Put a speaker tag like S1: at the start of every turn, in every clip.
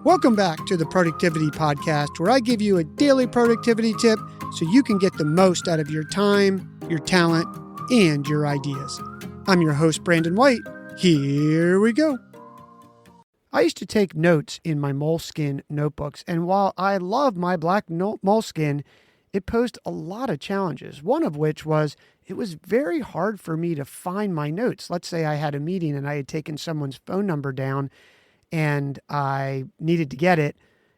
S1: Welcome back to the Productivity Podcast, where I give you a daily productivity tip so you can get the most out of your time, your talent, and your ideas. I'm your host, Brandon White. Here we go. I used to take notes in my Moleskine notebooks, and while I love my black Moleskine, it posed a lot of challenges, one of which was it was very hard for me to find my notes. Let's say I had a meeting and I had taken someone's phone number down and I needed to get it.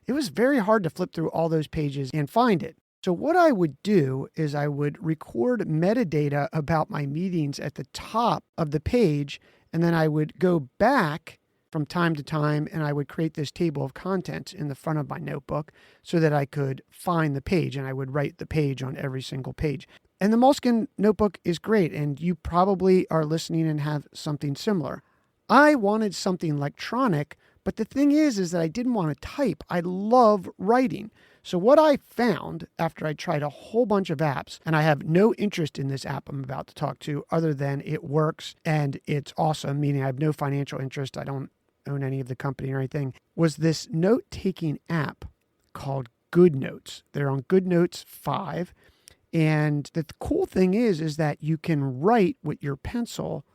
S1: It was very hard to flip through all those pages and find it. So what I would do is I would record metadata about my meetings at the top of the page, and then I would go back from time to time and I would create this table of contents in the front of my notebook so that I could find the page, and I would write the page on every single page. And the Moleskine notebook is great, and you probably are listening and have something similar. I wanted something electronic, but the thing is that I didn't want to type. I love writing. So what I found after I tried a whole bunch of apps, and I have no interest in this app I'm about to talk to other than it works and it's awesome, meaning I have no financial interest. I don't own any of the company or anything, was this note-taking app called GoodNotes. They're on GoodNotes 5. And the cool thing is that you can write with your pencil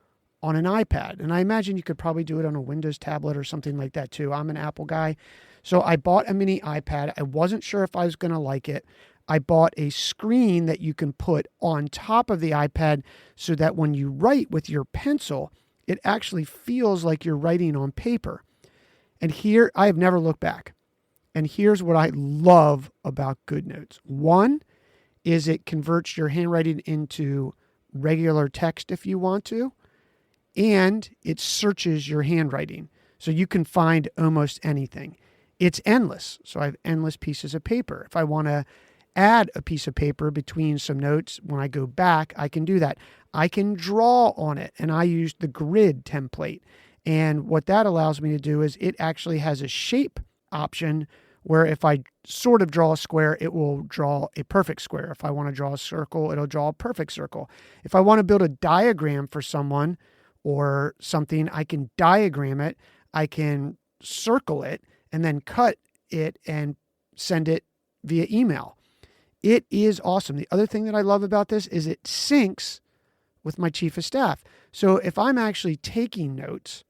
S1: on an iPad. And I imagine you could probably do it on a Windows tablet or something like that too. I'm an Apple guy. So I bought a mini iPad. I wasn't sure if I was going to like it. I bought a screen that you can put on top of the iPad so that when you write with your pencil, it actually feels like you're writing on paper. And here, I have never looked back. And here's what I love about GoodNotes. One is it converts your handwriting into regular text if you want to. And it searches your handwriting. So you can find almost anything. It's endless. So I have endless pieces of paper. If I want to add a piece of paper between some notes, when I go back, I can do that. I can draw on it. And I use the grid template. And what that allows me to do is it actually has a shape option where if I sort of draw a square, it will draw a perfect square. If I want to draw a circle, it'll draw a perfect circle. If I want to build a diagram for someone or something, I can diagram it, I can circle it, and then cut it and send it via email. It is awesome. The other thing that I love about this is it syncs with my chief of staff. So if I'm actually taking notes,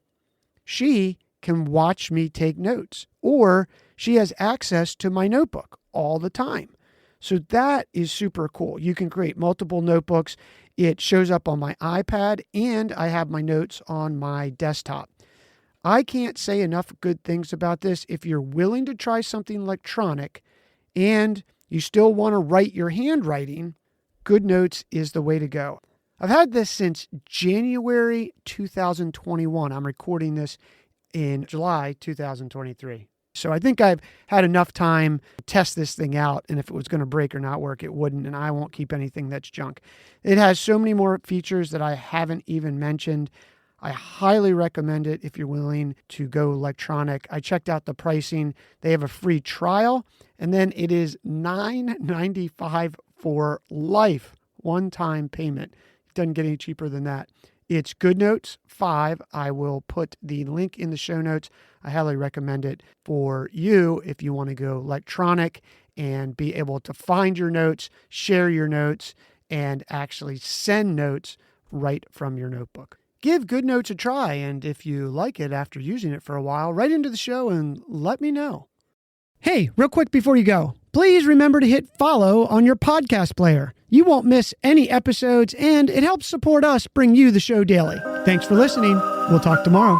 S1: she can watch me take notes, or she has access to my notebook all the time. So that is super cool. You can create multiple notebooks. It shows up on my iPad, and I have my notes on my desktop. I can't say enough good things about this. If you're willing to try something electronic and you still want to write your handwriting, GoodNotes is the way to go. I've had this since January 2021. I'm recording this in July 2023. So I think I've had enough time to test this thing out, and if it was going to break or not work, it wouldn't, and I won't keep anything that's junk. It has so many more features that I haven't even mentioned. I highly recommend it if you're willing to go electronic. I checked out the pricing. They have a free trial, and then it is $9.95 for life, one-time payment. It doesn't get any cheaper than that. It's GoodNotes 5. I will put the link in the show notes. I highly recommend it for you if you want to go electronic and be able to find your notes, share your notes, and actually send notes right from your notebook. Give GoodNotes a try, and if you like it after using it for a while, write into the show and let me know. Hey, real quick before you go, please remember to hit follow on your podcast player. You won't miss any episodes, and it helps support us bring you the show daily. Thanks for listening. We'll talk tomorrow.